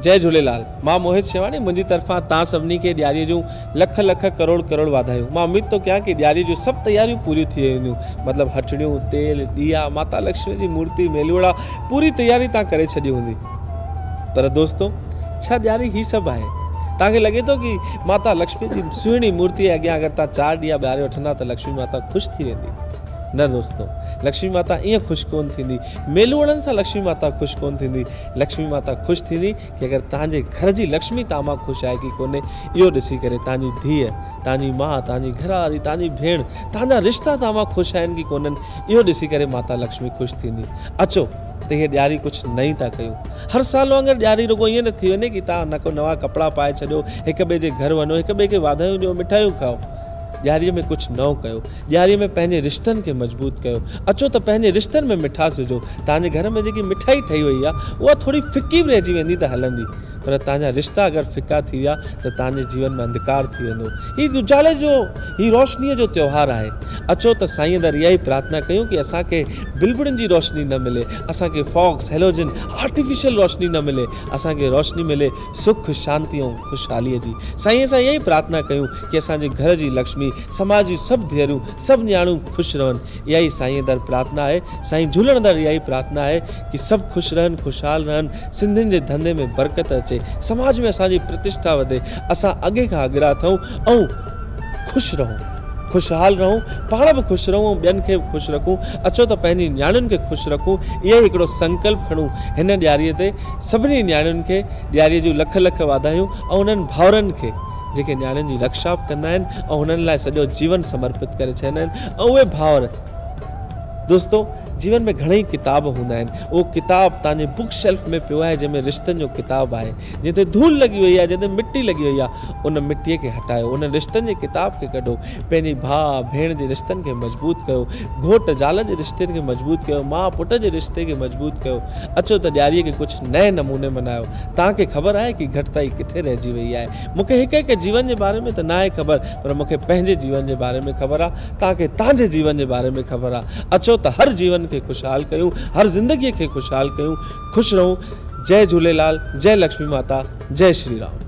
जय झूलेलाल। मां मोहित शेवाणी, मुंहिंजी तरफ़ां तव्हां सभिनी खे ॾियारीअ जूं लख लख करोड़ करोड़ वाधायूं। मां उमीद थो कयां कि ॾियारीअ जूं सभु तयारियूं पूरियूं थी वेंदियूं, मतिलबु हटड़ियूं, तेल, ॾीया, माता लक्ष्मी जी मूर्ति, मेलुड़ा, पूरी तयारी तव्हां करे छॾी हूंदी। पर दोस्तो, छा ॾियारी ही सभु आहे? तव्हांखे लॻे थो कि माता लक्ष्मी जी सुहिणी मूर्ति जे अॻियां अगरि तव्हां 4 ॾीया ॿारे वठंदा त लक्ष्मी माता ख़ुशि थी वेंदी? न दोस्तो, लक्ष्मी माता ईअं ख़ुशि कोन थींदी। मेलुड़नि सां लक्ष्मी माता ख़ुशि कोन थींदी। लक्ष्मी माता ख़ुशि थींदी कि अगरि तव्हांजे घर जी लक्ष्मी तव्हां मां ख़ुशि आहे कि कोन्हे, इहो ॾिसी करे तव्हांजी धीअ, तव्हांजी माउ, तव्हांजी घरवारी, तव्हांजी भेण, तव्हांजा रिश्ता तव्हां मां ख़ुशि आहिनि कि कोन्हनि, इहो ॾिसी करे माता लक्ष्मी ख़ुशि थींदी। अचो त हीअ ॾियारी कुझु नई था कयूं। हर साल वांगुरु ॾियारी रुॻो ईअं न थी वञे कि तव्हां न को नवां कपिड़ा पाए छॾियो, हिक ॿिए जे घर वञो, हिक ॿिए खे वाधायूं ॾियो, मिठाइयूं खाओ। ॾियारीअ में कुझु नओं कयो। ॾियारीअ में पंहिंजे रिश्तनि खे मज़बूत कयो। अचो त पंहिंजे रिश्तनि में मिठास विझो। तव्हांजे घर में जेकी मिठाई ठही वई आहे उहा थोरी फिकी बि रहिजी वेंदी त हलंदी, पर तव्हांजा रिश्ता अगरि फिका थी विया त तव्हांजे जीवन में अंधकार थी वेंदो। हीउ उजाले जो, हीउ रोशनीअ जो त्योहारु आहे। अचो त साईं दर इहा ई प्रार्थना कयूं कि असांखे बिलबुड़नि जी रोशनी न मिले, असांखे फॉक्स, हेलोजन, आर्टिफिशियल रोशनी न मिले, असांखे रोशनी मिले सुख, शांति ऐं ख़ुशहालीअ जी। साईं सां इहा ई प्रार्थना कयूं कि असांजे घर जी लक्ष्मी, समाज जी सभु धीअरूं, सभु न्याणियूं ख़ुशि रहनि। इहा ई साईं दर प्रार्थना आहे। साईं झूलण दर इहा ई प्रार्थना आहे कि सभु ख़ुशि रहनि, ख़ुशहाल रहनि, सिंधियुनि जे धंधे में बरकत अचे, समाज में असांजी प्रतिष्ठा वधे, असां अॻे खां अॻियां थियूं ऐं ख़ुशि रहूं, खुशहाल रहूं, पाण बि ख़ुशि रहूं ऐं ॿियनि खे बि ख़ुशि रखूं। अचो त पंहिंजी न्याणियुनि खे ख़ुशि रखूं। इहो हिकिड़ो संकल्प खणूं हिन ॾियारीअ ते। सभिनी न्याणियुनि खे ॾियारीअ जूं लख लख वाधायूं ऐं उन्हनि भाउरनि खे जेके न्याणियुनि जी रक्षा कंदा आहिनि ऐं हुननि लाइ सॼो जीवन समर्पित करे छॾींदा आहिनि। ऐं उहे भाउर, दोस्तो, जीवन में घणेई किताब हूंदा आहिनि। उहो किताब तव्हांजे बुक शेल्फ में पियो आहे जंहिंमें रिश्तनि जो किताब आहे, जिते धूल लॻी वई आहे, जिते मिटी लॻी वई आहे, उन मिटीअ खे हटायो, उन रिश्तनि जे किताब खे कढो। पंहिंजी भाउ भेण जे रिश्तनि खे मज़बूत कयो, घोट ज़ाल जे रिश्ते खे मज़बूत कयो, माउ पुट जे रिश्ते खे मज़बूत कयो। अचो त ॾियारीअ खे कुझु नए नमूने मल्हायो। तव्हांखे ख़बर आहे कि घटिताई किथे रहिजी वई आहे। मूंखे हिक हिक जीवन जे बारे में त न आहे ख़बर, पर मूंखे पंहिंजे जीवन जे बारे में ख़बर आहे, तव्हांखे तव्हांजे जीवन जे बारे में ख़बर आहे। अचो त हर जीवन खे खुशहाल कयूं, हर ज़िंदगीअ खे खुशहाल कयूं। ख़ुशि रहूं। जय झूलेलाल, जय लक्ष्मी माता, जय श्री राम।